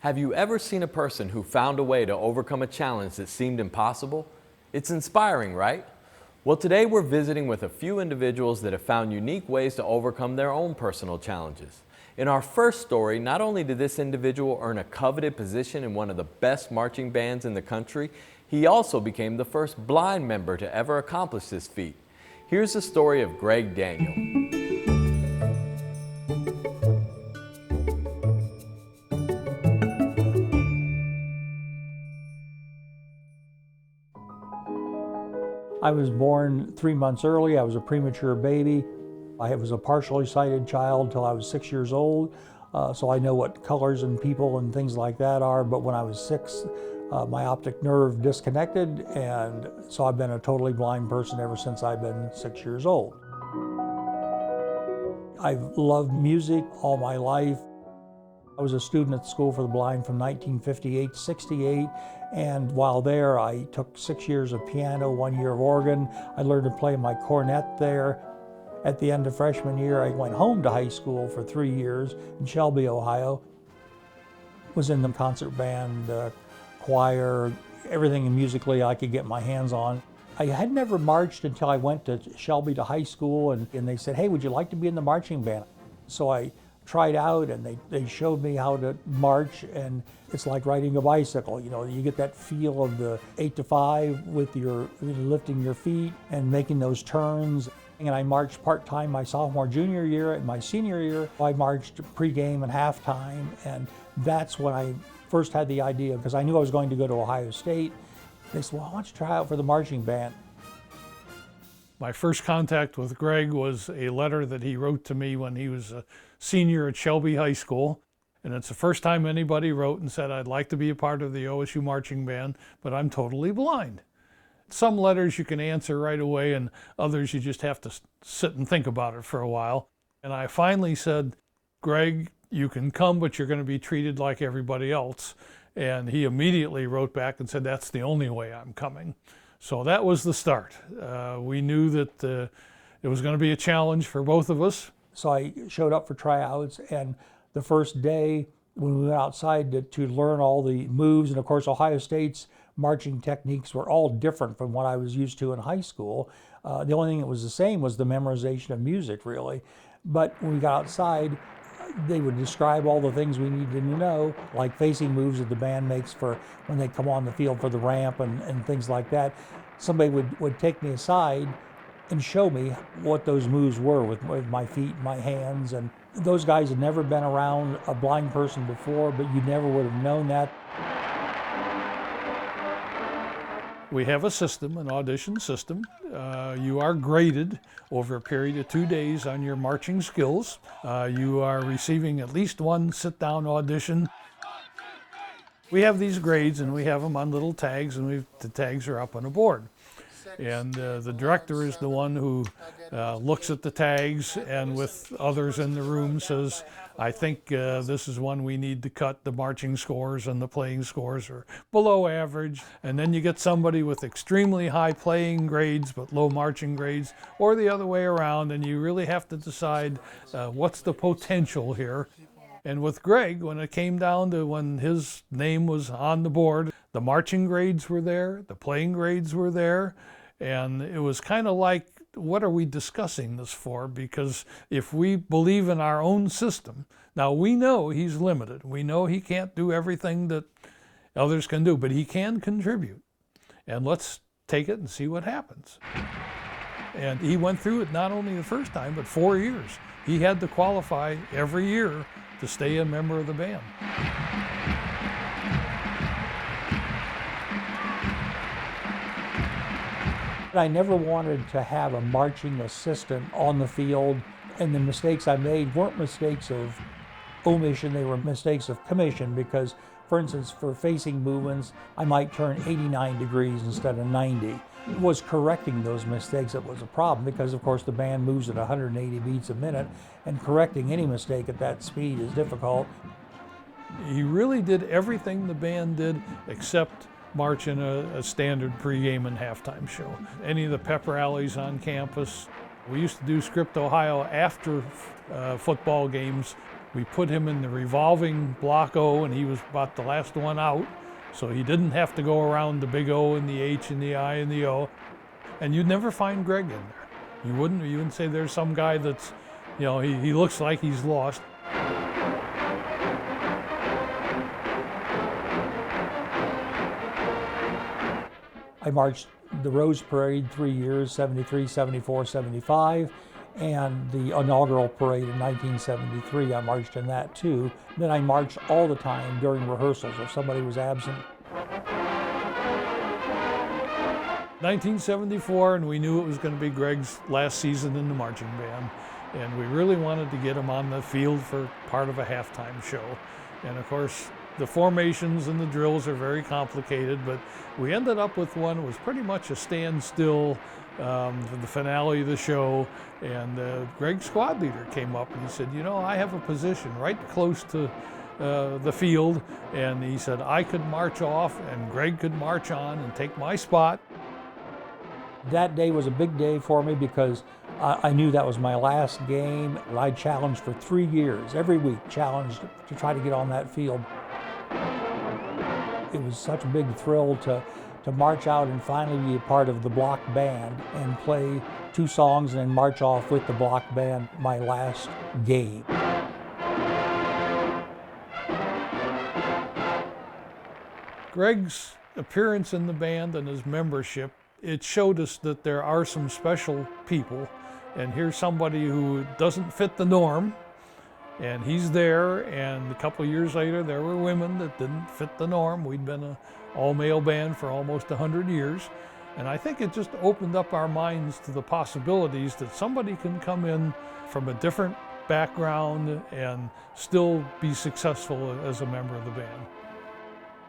Have you ever seen a person who found a way to overcome a challenge that seemed impossible? It's inspiring, right? Well, today we're visiting with a few individuals that have found unique ways to overcome their own personal challenges. In our first story, not only did this individual earn a coveted position in one of the best marching bands in the country, he also became the first blind member to ever accomplish this feat. Here's the story of Greg Daniel. I was born 3 months early. I was a premature baby. I was a partially sighted child till I was 6 years old, so I know what colors and people and things like that are. But when I was 6, my optic nerve disconnected, and so I've been a totally blind person ever since I've been 6 years old. I've loved music all my life. I was a student at School for the Blind from 1958 to 68, and while there I took 6 years of piano, 1 year of organ. I learned to play my cornet there. At the end of freshman year, I went home to high school for 3 years in Shelby, Ohio. Was in the concert band, choir, everything musically I could get my hands on. I had never marched until I went to Shelby to high school, and they said, "Hey, would you like to be in the marching band?" So I tried out, and they showed me how to march, and it's like riding a bicycle. You know, you get that feel of the 8 to 5 with your lifting your feet and making those turns. And I marched part-time my sophomore, junior year, and my senior year I marched pregame and halftime, and that's when I first had the idea, because I knew I was going to go to Ohio State. They said, "Well, why don't you try out for the marching band?" My first contact with Greg was a letter that he wrote to me when he was a senior at Shelby High School. And it's the first time anybody wrote and said, "I'd like to be a part of the OSU marching band, but I'm totally blind." Some letters you can answer right away, and others you just have to sit and think about it for a while. And I finally said, "Greg, you can come, but you're going to be treated like everybody else." And he immediately wrote back and said, "That's the only way I'm coming." So that was the start. We knew that it was going to be a challenge for both of us. So I showed up for tryouts, and the first day when we went outside to learn all the moves, and of course Ohio State's marching techniques were all different from what I was used to in high school. The only thing that was the same was the memorization of music, really. But when we got outside, they would describe all the things we needed to know, like facing moves that the band makes for when they come on the field for the ramp and things like that. Somebody would take me aside and show me what those moves were with my feet, my hands, and those guys had never been around a blind person before, but you never would have known that. We have a system, an audition system. You are graded over a period of 2 days on your marching skills. You are receiving at least one sit-down audition. We have these grades, and we have them on little tags, and the tags are up on a board. And the director is the one who looks at the tags, and with others in the room says, "I think this is one we need to cut. The marching scores and the playing scores are below average." And then you get somebody with extremely high playing grades but low marching grades, or the other way around, and you really have to decide what's the potential here. And with Greg, when it came down to when his name was on the board, the marching grades were there, the playing grades were there, and it was kind of like, what are we discussing this for? Because if we believe in our own system, now we know he's limited. We know he can't do everything that others can do, but he can contribute. And let's take it and see what happens. And he went through it not only the first time, but 4 years. He had to qualify every year to stay a member of the band. I never wanted to have a marching assistant on the field, and the mistakes I made weren't mistakes of omission, they were mistakes of commission, because, for instance, for facing movements, I might turn 89 degrees instead of 90. It was correcting those mistakes that was a problem, because of course the band moves at 180 beats a minute, and correcting any mistake at that speed is difficult. He really did everything the band did except march in a standard pregame and halftime show. Any of the pep rallies on campus. We used to do Script, Ohio after football games We put him in the revolving Block O, and he was about the last one out, so he didn't have to go around the big O and the H and the I and the O. And you'd never find Greg in there. You wouldn't say there's some guy that's, you know, he looks like he's lost. I marched the Rose Parade 3 years, 73, 74, 75, and the inaugural parade in 1973. I marched in that too. Then I marched all the time during rehearsals if somebody was absent. 1974, and we knew it was going to be Greg's last season in the marching band, and we really wanted to get him on the field for part of a halftime show. And of course, the formations and the drills are very complicated, but we ended up with one that was pretty much a standstill for the finale of the show. And Greg's squad leader came up and he said, you know, I have a position right close to the field, and he said I could march off and Greg could march on and take my spot. That day was a big day for me because I knew that was my last game. I challenged for 3 years, every week challenged to try to get on that field. It was such a big thrill to march out and finally be a part of the block band and play 2 songs and then march off with the block band my last game. Greg's appearance in the band and his membership, it showed us that there are some special people, and here's somebody who doesn't fit the norm, and he's there. And a couple of years later there were women that didn't fit the norm. We'd been an all-male band for almost 100 years, and I think it just opened up our minds to the possibilities that somebody can come in from a different background and still be successful as a member of the band.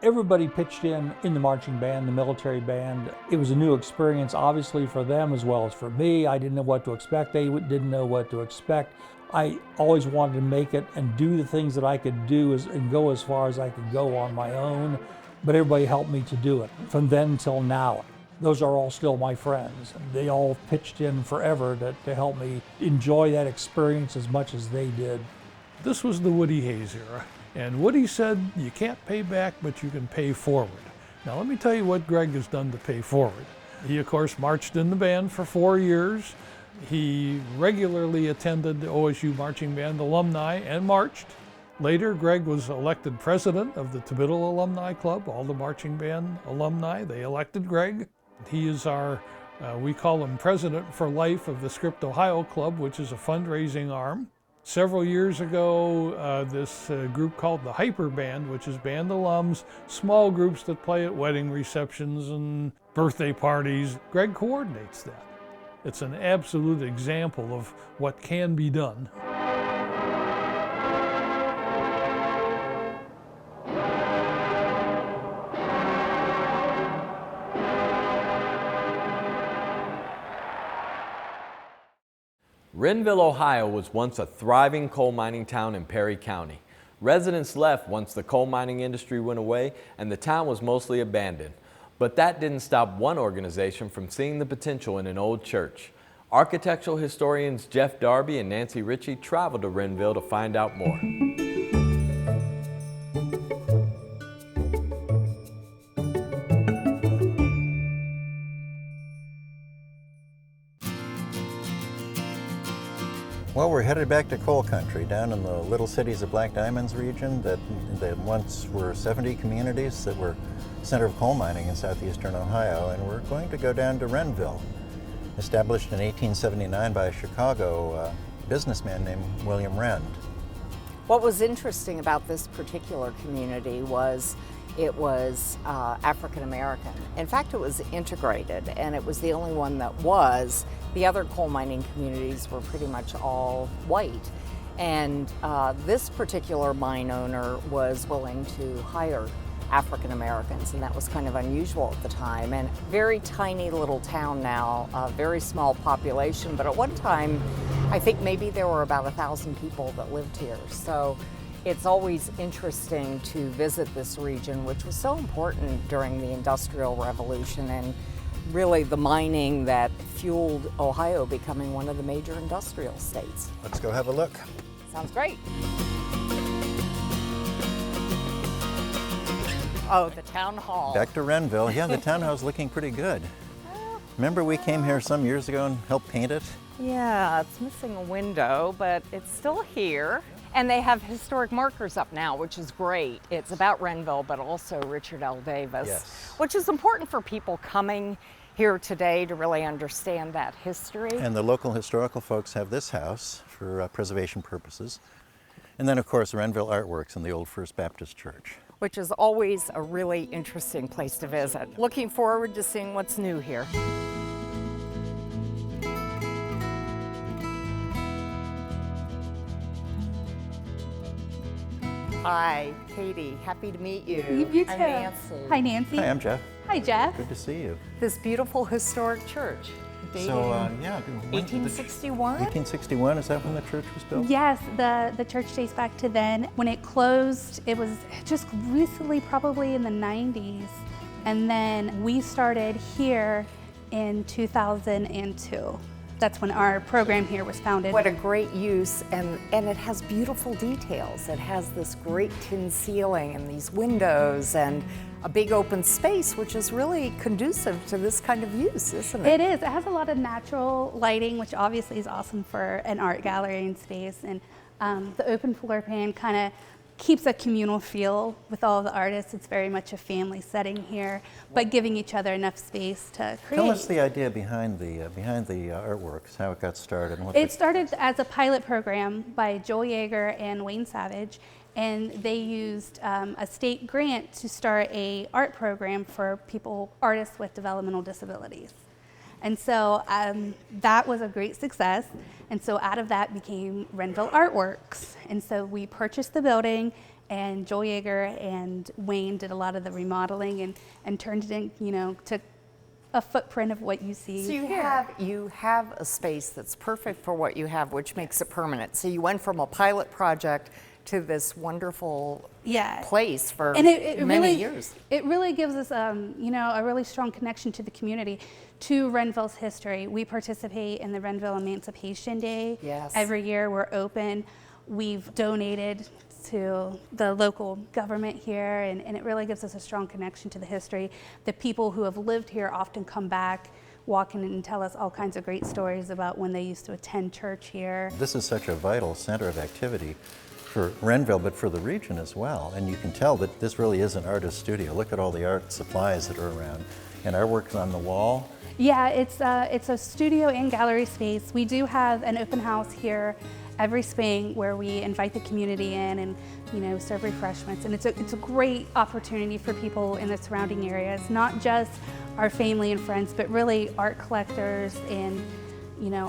Everybody pitched in the marching band, the military band. It was a new experience, obviously, for them as well as for me. I didn't know what to expect. They didn't know what to expect. I always wanted to make it and do the things that I could do and go as far as I could go on my own, but everybody helped me to do it from then until now. Those are all still my friends. They all pitched in forever to help me enjoy that experience as much as they did. This was the Woody Hayes era. And Woody said, you can't pay back, but you can pay forward. Now let me tell you what Greg has done to pay forward. He, of course, marched in the band for 4 years. He regularly attended the OSU Marching Band alumni and marched. Later, Greg was elected president of the Tibittle Alumni Club. All the marching band alumni, they elected Greg. He is our, we call him president for life of the Script Ohio Club, which is a fundraising arm. Several years ago, this group called the Hyper Band, which is band alums, small groups that play at wedding receptions and birthday parties. Greg coordinates that. It's an absolute example of what can be done. Renville, Ohio was once a thriving coal mining town in Perry County. Residents left once the coal mining industry went away and the town was mostly abandoned. But that didn't stop one organization from seeing the potential in an old church. Architectural historians Jeff Darby and Nancy Ritchie traveled to Renville to find out more. Well, we're headed back to coal country down in the Little Cities of Black Diamonds region that once were 70 communities that were center of coal mining in southeastern Ohio, and we're going to go down to Renville, established in 1879 by a Chicago businessman named William Rend. What was interesting about this particular community was it was African American. In fact, it was integrated, and it was the only one that was. The other coal mining communities were pretty much all white. And this particular mine owner was willing to hire African Americans, and that was kind of unusual at the time. And very tiny little town now, a very small population, but at one time, I think maybe there were about 1,000 people that lived here. So it's always interesting to visit this region, which was so important during the Industrial Revolution and really the mining that fueled Ohio becoming one of the major industrial states. Let's go have a look. Sounds great. Oh, the town hall. Back to Renville. Yeah, the town hall's looking pretty good. Remember we came here some years ago and helped paint it? Yeah, it's missing a window, but it's still here. And they have historic markers up now, which is great. It's about Renville, but also Richard L. Davis, Yes. which is important for people coming here today to really understand that history. And the local historical folks have this house for preservation purposes. And then, of course, Renville Artworks in the old First Baptist Church. Which is always a really interesting place to visit. Looking forward to seeing what's new here. Hi, Katie. Happy to meet you. You too. I'm Nancy. Hi, Nancy. Hi, I'm Jeff. Hi, Jeff. Good to see you. This beautiful historic church. Dating Yeah. 1861? 1861, is that when the church was built? Yes, the church dates back to then. When it closed, it was just recently, probably in the 90s. And then we started here in 2002. That's when our program here was founded. What a great use, and it has beautiful details. It has this great tin ceiling and these windows and a big open space, which is really conducive to this kind of use, isn't it? It is. It has a lot of natural lighting, which obviously is awesome for an art gallery and space. And the open floor plan kind of keeps a communal feel with all the artists. It's very much a family setting here, but giving each other enough space to create. Tell us the idea behind the artworks, how it got started. And what It started as a pilot program by Joel Yeager and Wayne Savage, and they used a state grant to start a art program for artists with developmental disabilities. And so that was a great success. And so out of that became Renville Artworks. And so we purchased the building, and Joel Yeager and Wayne did a lot of the remodeling and turned it in, to a footprint of what you see So you have a space that's perfect for what you have, which makes it permanent. So you went from a pilot project to this wonderful place for and it many really, years. It really gives us, a really strong connection to the community, to Renville's history. We participate in the Renville Emancipation Day. Yes. Every year we're open. We've donated to the local government here, and it really gives us a strong connection to the history. The people who have lived here often come back, walk in and tell us all kinds of great stories about when they used to attend church here. This is such a vital center of activity for Renville, but for the region as well. And you can tell that this really is an artist studio. Look at all the art supplies that are around. And our work's on the wall. Yeah, it's a studio and gallery space. We do have an open house here every spring where we invite the community in and serve refreshments. And it's a great opportunity for people in the surrounding areas, not just our family and friends, but really art collectors and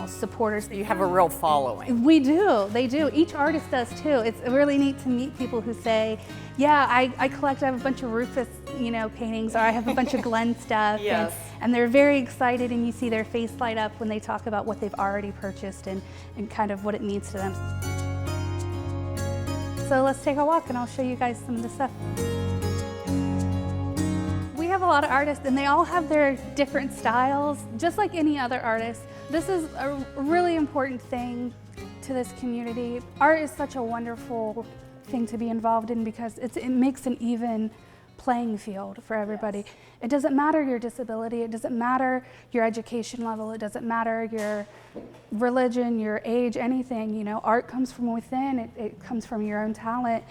supporters. You have a real following. We do, they do. Each artist does too. It's really neat to meet people who say, yeah, I collect, I have a bunch of Rufus, paintings, or I have a bunch of Glenn stuff. Yes. And they're very excited, and you see their face light up when they talk about what they've already purchased and kind of what it means to them. So let's take a walk and I'll show you guys some of the stuff. We have a lot of artists, and they all have their different styles, just like any other artist. This is a really important thing to this community. Art is such a wonderful thing to be involved in because it makes an even playing field for everybody. Yes. It doesn't matter your disability, it doesn't matter your education level, it doesn't matter your religion, your age, anything. Art comes from within, it comes from your own talent.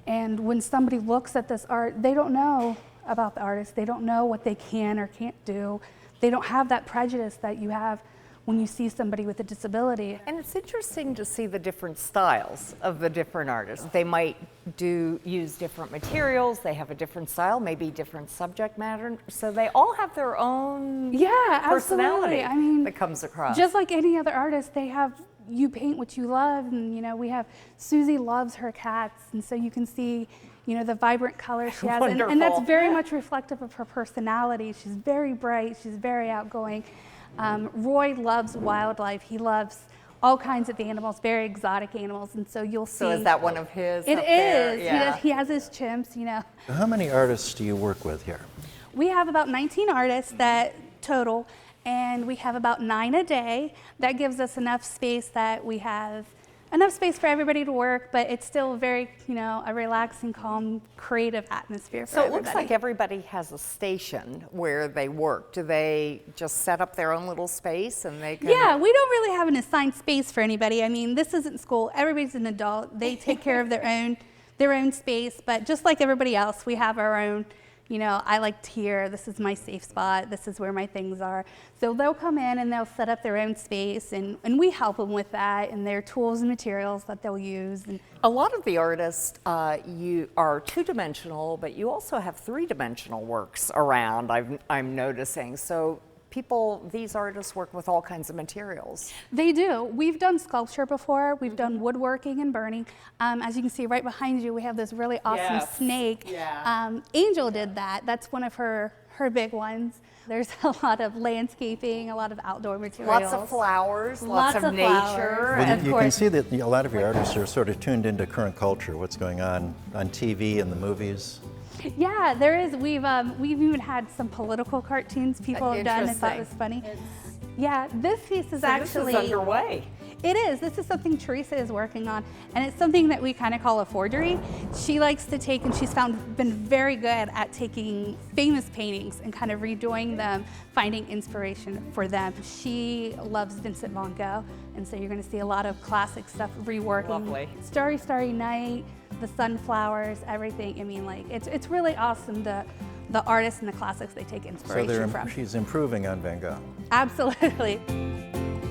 And when somebody looks at this art, they don't know about the artist, they don't know what they can or can't do. They don't have that prejudice that you have when you see somebody with a disability. And it's interesting to see the different styles of the different artists. They might use different materials, they have a different style, maybe different subject matter, so they all have their own personality that comes across. Just like any other artist, you paint what you love, and we have Susie loves her cats, and so you can see the vibrant colors she has, and that's very much reflective of her personality. She's very bright, she's very outgoing. Roy loves wildlife. He loves all kinds of animals, very exotic animals, and so you'll see. So is that one of his? It up is. there? Yeah. He has his chimps, How many artists do you work with here? We have about 19 artists that total, and we have about 9 a day. That gives us enough space that we have enough space for everybody to work, but it's still very, a relaxing, calm, creative atmosphere for So it everybody. looks like everybody has a station where they work. Do they just set up their own little space and they can? Yeah, we don't really have an assigned space for anybody. I mean, this isn't school. Everybody's an adult. They take care of their own space, but just like everybody else, we have our own. I like here, this is my safe spot, this is where my things are. So they'll come in and they'll set up their own space, and we help them with that and their tools and materials that they'll use. And A lot of the artists, you are two-dimensional, but you also have three-dimensional works around, I'm noticing. So these artists work with all kinds of materials. they do. We've done sculpture before, we've done woodworking and burning. As you can see right behind you, we have this really awesome Yes. snake. Yeah. Angel did that. That's one of her big ones. There's a lot of landscaping, a lot of outdoor materials. Lots of flowers, lots of nature. flowers. Well, Of you can course. see that a lot of your artists are sort of tuned into current culture, what's going on TV and the movies. Yeah, there is. We've even had some political cartoons people have done. I thought it was funny. Yeah, this piece is actually. This is underway. It is. This is something Teresa is working on, and it's something that we kind of call a forgery. She likes to take, and she's been very good at taking famous paintings and kind of redoing them, finding inspiration for them. She loves Vincent van Gogh, and so you're going to see a lot of classic stuff reworking. Lovely. Starry, Starry Night, the sunflowers, everything. I mean, like it's really awesome. The artists and the classics they take So inspiration from. she's improving on Van Gogh. Absolutely.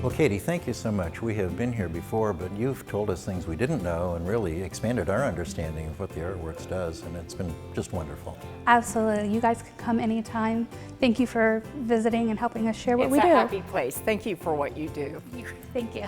Well, Katie, thank you so much. We have been here before, but you've told us things we didn't know and really expanded our understanding of what the Artworks does, and it's been just wonderful. Absolutely. You guys can come anytime. Thank you for visiting and helping us share what we It's do. a happy place. Thank you for what you do. Thank you.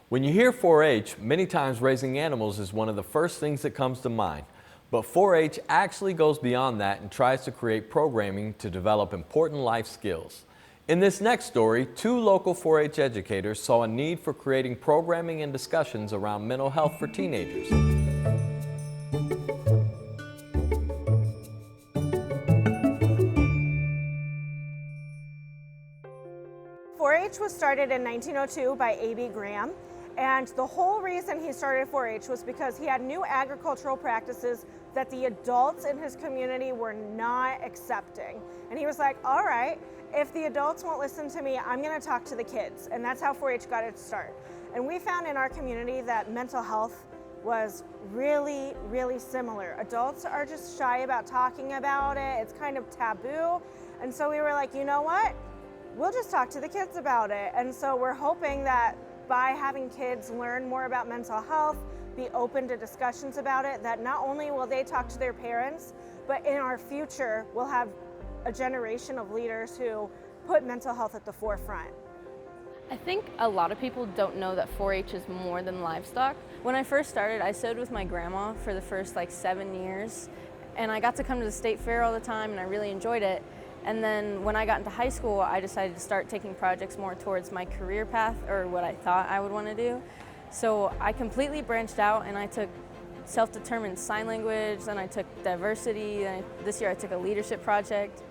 When you hear 4-H, many times raising animals is one of the first things that comes to mind. But 4-H actually goes beyond that and tries to create programming to develop important life skills. In this next story, 2 local 4-H educators saw a need for creating programming and discussions around mental health for teenagers. 4-H was started in 1902 by A.B. Graham, and the whole reason he started 4-H was because he had new agricultural practices that the adults in his community were not accepting. And he was like, all right, if the adults won't listen to me, I'm gonna talk to the kids. And that's how 4-H got its start. And we found in our community that mental health was really, really similar. Adults are just shy about talking about it. It's kind of taboo. And so we were like, you know what? We'll just talk to the kids about it. And so we're hoping that by having kids learn more about mental health, be open to discussions about it, that not only will they talk to their parents, but in our future, we'll have a generation of leaders who put mental health at the forefront. I think a lot of people don't know that 4-H is more than livestock. When I first started, I sewed with my grandma for the first 7 years, and I got to come to the state fair all the time, and I really enjoyed it. And then when I got into high school, I decided to start taking projects more towards my career path, or what I thought I would want to do. So I completely branched out, and I took self-determined sign language, then I took diversity, and this year I took a leadership project.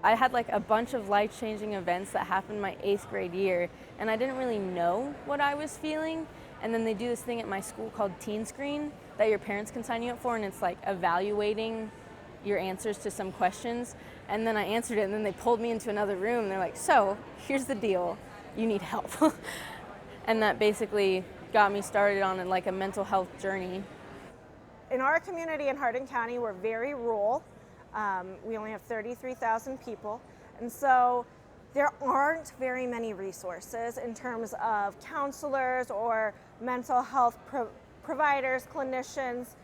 I had a bunch of life-changing events that happened my 8th grade year, and I didn't really know what I was feeling. And then they do this thing at my school called Teen Screen that your parents can sign you up for, and it's evaluating your answers to some questions. And then I answered it, and then they pulled me into another room, and they're like, so here's the deal, you need help. And that basically got me started on a mental health journey. In our community in Hardin County, we're very rural. We only have 33,000 people. And so there aren't very many resources in terms of counselors or mental health providers, clinicians.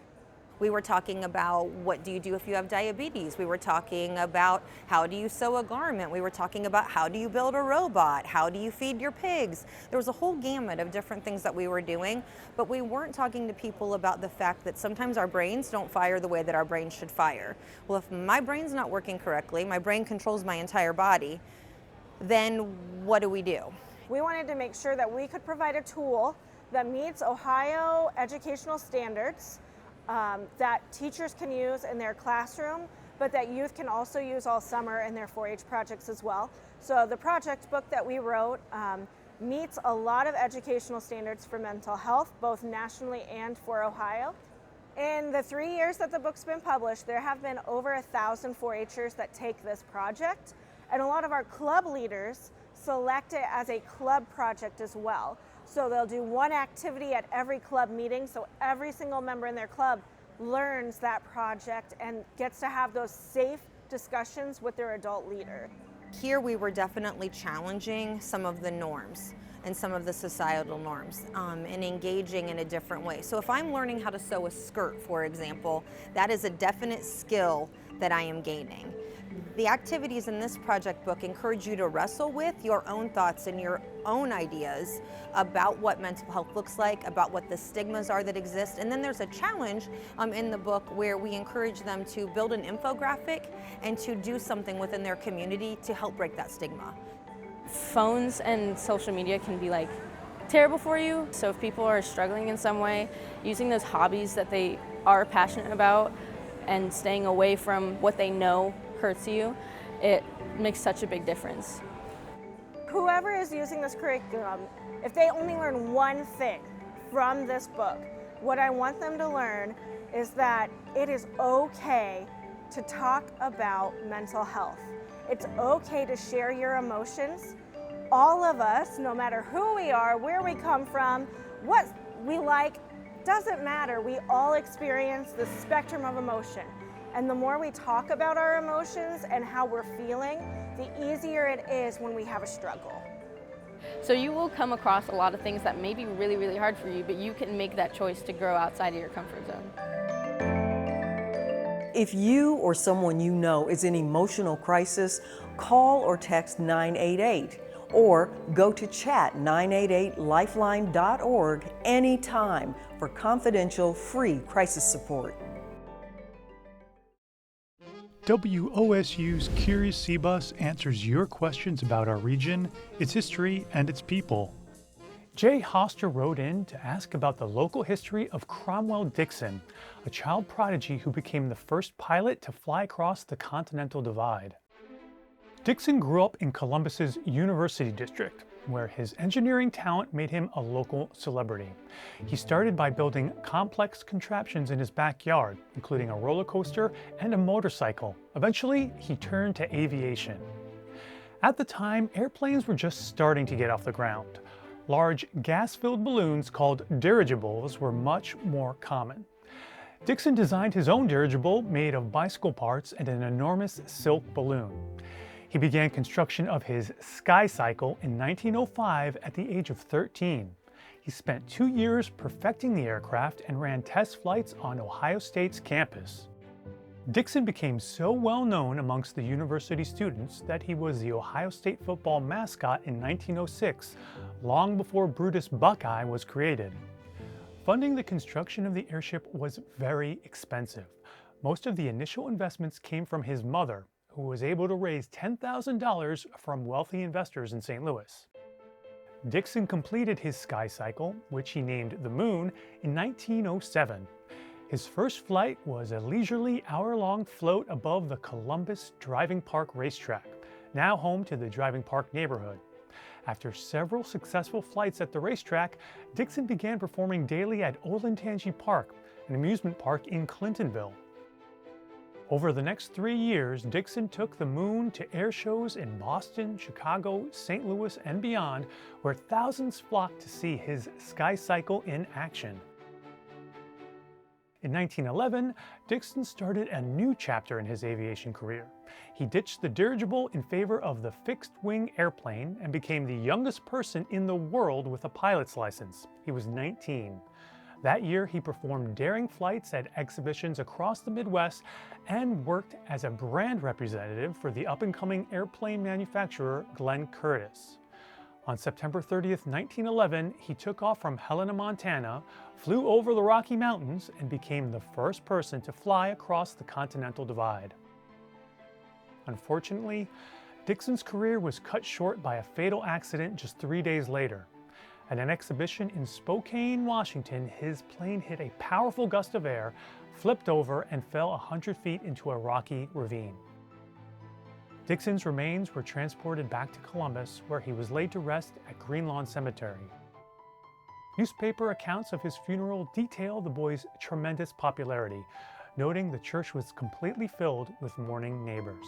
We were talking about what do you do if you have diabetes. We were talking about how do you sew a garment. We were talking about how do you build a robot. How do you feed your pigs. There was a whole gamut of different things that we were doing, but we weren't talking to people about the fact that sometimes our brains don't fire the way that our brains should fire. Well, if my brain's not working correctly, my brain controls my entire body, then what do? We wanted to make sure that we could provide a tool that meets Ohio educational standards that teachers can use in their classroom, but that youth can also use all summer in their 4-H projects as well. So the project book that we wrote meets a lot of educational standards for mental health, both nationally and for Ohio. In the 3 years that the book's been published, there have been over 1,000 4-Hers that take this project, and a lot of our club leaders select it as a club project as well. So they'll do one activity at every club meeting, so every single member in their club learns that project and gets to have those safe discussions with their adult leader. Here we were definitely challenging some of the norms and some of the societal norms and engaging in a different way. So if I'm learning how to sew a skirt, for example, that is a definite skill that I am gaining. The activities in this project book encourage you to wrestle with your own thoughts and your own ideas about what mental health looks like, about what the stigmas are that exist. And then there's a challenge in the book where we encourage them to build an infographic and to do something within their community to help break that stigma. Phones and social media can be like terrible for you. So if people are struggling in some way, using those hobbies that they are passionate about and staying away from what they know hurts you, it makes such a big difference. Whoever is using this curriculum, if they only learn one thing from this book, what I want them to learn is that it is okay to talk about mental health. It's okay to share your emotions. All of us, no matter who we are, where we come from, what we like, doesn't matter. We all experience the spectrum of emotion. And the more we talk about our emotions and how we're feeling, the easier it is when we have a struggle. So you will come across a lot of things that may be really, really hard for you, but you can make that choice to grow outside of your comfort zone. If you or someone you know is in emotional crisis, call or text 988 or go to chat988lifeline.org anytime for confidential, free crisis support. WOSU's Curious Sea Bus answers your questions about our region, its history, and its people. Jay Hoster wrote in to ask about the local history of Cromwell Dixon, a child prodigy who became the first pilot to fly across the Continental Divide. Dixon grew up in Columbus's University District, where his engineering talent made him a local celebrity. He started by building complex contraptions in his backyard, including a roller coaster and a motorcycle. Eventually, he turned to aviation. At the time, airplanes were just starting to get off the ground. Large gas-filled balloons called dirigibles were much more common. Dixon designed his own dirigible made of bicycle parts and an enormous silk balloon. He began construction of his Sky Cycle in 1905 at the age of 13. He spent 2 years perfecting the aircraft and ran test flights on Ohio State's campus. Dixon became so well known amongst the university students that he was the Ohio State football mascot in 1906, long before Brutus Buckeye was created. Funding the construction of the airship was very expensive. Most of the initial investments came from his mother, who was able to raise $10,000 from wealthy investors in St. Louis. Dixon completed his Sky Cycle, which he named the Moon, in 1907. His first flight was a leisurely hour-long float above the Columbus Driving Park racetrack, now home to the Driving Park neighborhood. After several successful flights at the racetrack, Dixon began performing daily at Olentangy Park, an amusement park in Clintonville. Over the next 3 years, Dixon took the Moon to air shows in Boston, Chicago, St. Louis, and beyond, where thousands flocked to see his Sky Cycle in action. In 1911, Dixon started a new chapter in his aviation career. He ditched the dirigible in favor of the fixed-wing airplane and became the youngest person in the world with a pilot's license. He was 19. That year, he performed daring flights at exhibitions across the Midwest and worked as a brand representative for the up-and-coming airplane manufacturer Glenn Curtiss. On September 30th, 1911, he took off from Helena, Montana, flew over the Rocky Mountains, and became the first person to fly across the Continental Divide. Unfortunately, Dixon's career was cut short by a fatal accident just 3 days later. At an exhibition in Spokane, Washington, his plane hit a powerful gust of air, flipped over, and fell 100 feet into a rocky ravine. Dixon's remains were transported back to Columbus, where he was laid to rest at Green Lawn Cemetery. Newspaper accounts of his funeral detail the boy's tremendous popularity, noting the church was completely filled with mourning neighbors.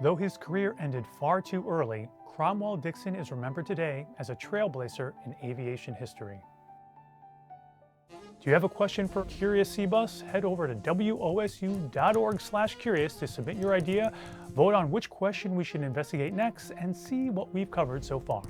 Though his career ended far too early, Cromwell Dixon is remembered today as a trailblazer in aviation history. Do you have a question for Curious C-Bus? Head over to wosu.org/curious to submit your idea, vote on which question we should investigate next, and see what we've covered so far.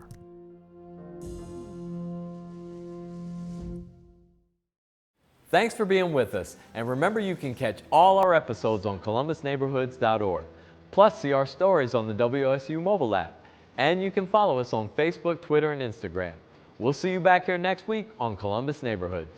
Thanks for being with us, and remember you can catch all our episodes on columbusneighborhoods.org, plus see our stories on the WSU mobile app, and you can follow us on Facebook, Twitter, and Instagram. We'll see you back here next week on Columbus Neighborhoods.